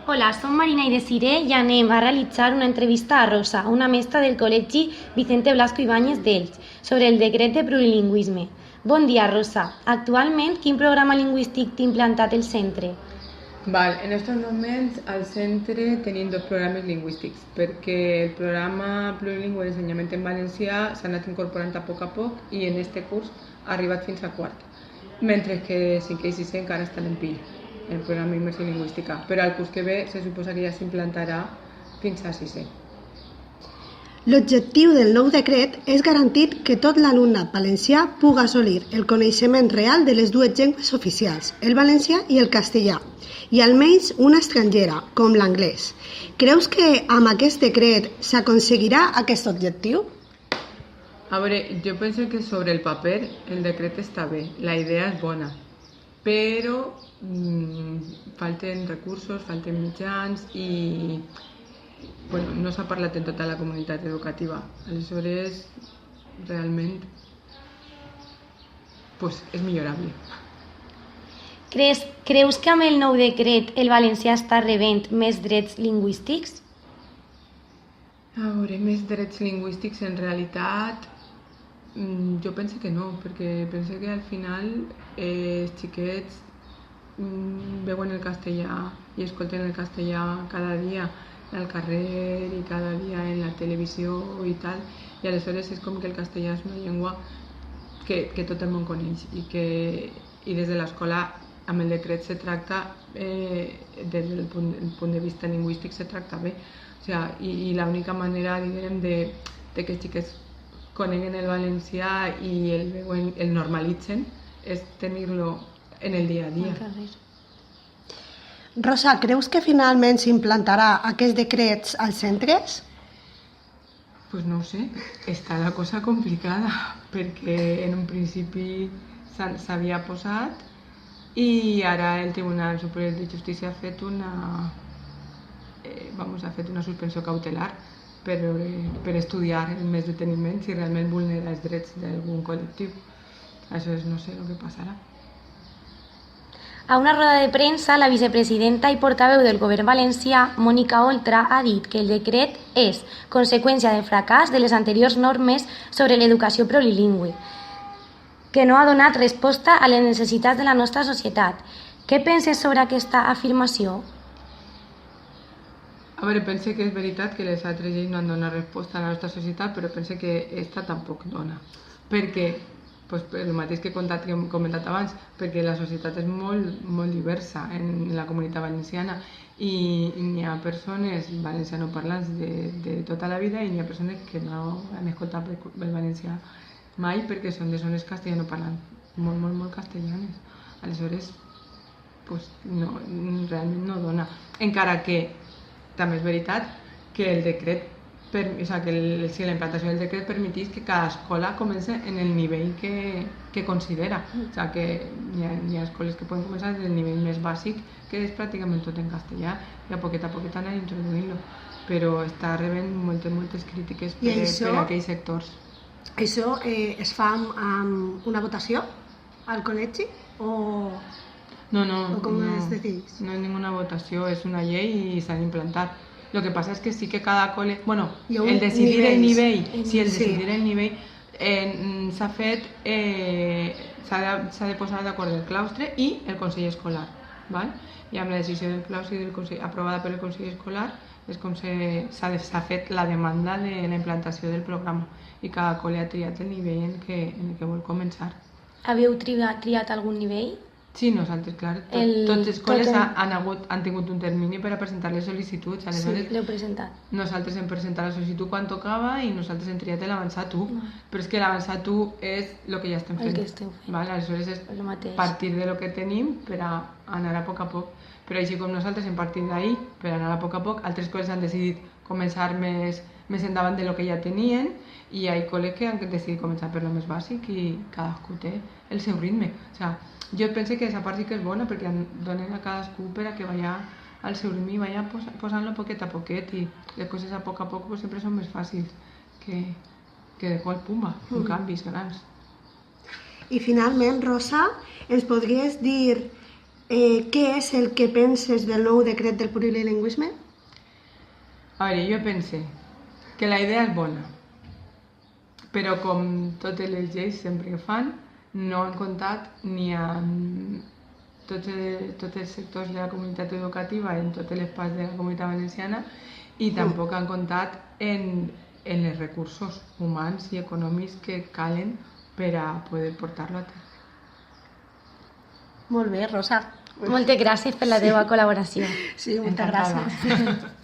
Hola, som Marina i Desiré i anem a realitzar una entrevista a Rosa, una mestra del Col·legi Vicente Blasco Ibáñez d'Elx, sobre el decret de plurilingüisme. Bon dia, Rosa. Actualment, quin programa lingüístic té implantat el centre? En estos momentos al centre tenim dos programes lingüístics perquè el programa plurilingüe d'ensenyament en valencià s'ha anat incorporant a poc i en este curs ha arribat fins a quart, mentre que 5è i 6è encara estan en pil, el programa d'immersió lingüística, però al curs que ve se suposa que ja s'implantarà fins a 6è. L'objectiu del nou decret és garantir que tot l'alumnat valencià pugui assolir el coneixement real de les dues llengües oficials, el valencià i el castellà, i almenys una estrangera, com l'anglès. Creus que amb aquest decret s'aconseguirà aquest objectiu? A veure, jo penso que sobre el paper el decret està bé, la idea és bona, però falten recursos, falten mitjans i no s'ha parlat en tota la comunitat educativa. Aleshores, realment, és millorable. Creus que amb el nou decret el valencià està rebent més drets lingüístics? A veure, més drets lingüístics en realitat jo penso que no, perquè penso que al final els xiquets veuen el castellà i escolten el castellà cada dia al carrer i cada dia en la televisió i tal, i aleshores és com que el castellà és una llengua que tot el món coneix i des de l'escola amb el decret se tracta des del punt de vista lingüístic se tracta bé, i l'única manera, diguem, de que els xiquets coneguen el valencià i el normalitzen és tenir-lo en el dia a dia. Rosa, creus que finalment s'implantarà aquests decrets als centres? Pues no ho sé, està la cosa complicada, perquè en un principi s'havia posat i ara el Tribunal Superior de Justícia ha fet una suspensió cautelar per estudiar amb més deteniment si realment vulnera els drets d'algun col·lectiu. Això no sé el que passarà. A una roda de premsa, la vicepresidenta i portaveu del govern valencià, Mònica Oltra, ha dit que el decret és conseqüència del fracàs de les anteriors normes sobre l'educació plurilingüe, que no ha donat resposta a les necessitats de la nostra societat. Què penses sobre aquesta afirmació? A veure, pense que és veritat que les altres lleis no han donat resposta a la nostra societat, però pense que esta tampoc dona. Perquè, per el mateix que he comentat abans, perquè la societat és molt diversa en la comunitat valenciana i hi ha persones valencianoparlants de tota la vida i hi ha persones que no han escoltat el valencià mai perquè són de zones castellanoparlants, molt castellanes. Aleshores, realment no dona. Encara que també és veritat que el decret, si la implantació del decret permetís que cada escola comenci en el nivell que considera. Que hi ha escoles que poden començar des del nivell més bàsic, que és pràcticament tot en castellà, i a poquet anar introduint-lo. Però està rebent moltes crítiques per aquells sectors. Això es fa amb una votació al col·legi o com es decideix? No és ninguna votació, és una llei i s'ha d'implantar. El que passa és que sí que cada col·le... el decidir el nivell s'ha fet... s'ha de posar d'acord el claustre i el consell escolar. I amb la decisió del claustre aprovada per el consell escolar és com s'ha fet la demanda de la implantació del programa i cada col·le ha triat el nivell en què vol començar. Havíeu triat algun nivell? Sí, nosaltres, clar. Tots els col·les han tingut un termini per a presentar les sol·licituds. Sí, l'heu presentat. Nosaltres hem presentat la sol·licitud quan tocava i nosaltres hem triat l'avançat 1. Però és que l'avançat 1 és el que ja estem fent. El que esteu fent. Aleshores és partir de lo que tenim per a anar a poc. Però així com nosaltres hem partit d'ahir per anar a poc, altres col·les han decidit començar més endavant de lo que ja tenien i hi ha col·les que han decidit començar per lo més bàsic i cadascú té el seu ritme. Jo penso que aquesta part sí que és bona perquè donen a cadascú per a que vaya al seu ritme i vaya posant-lo poquet a poquet i les coses a poc sempre són més fàcils que de qual pumba, amb canvis grans. I finalment, Rosa, ens podries dir Què és el que penses del nou decret del plurilingüisme? A veure, jo pense que la idea és bona, però com totes les lleis sempre que fan, no han comptat ni amb tots els sectors de la comunitat educativa en totes les parts de la comunitat valenciana i tampoc han comptat en els recursos humans i econòmics que calen per a poder portar-lo a terme. Molt bé, Rosa. Moltes gràcies per la teva col·laboració. Sí, moltes Encantada. gràcies.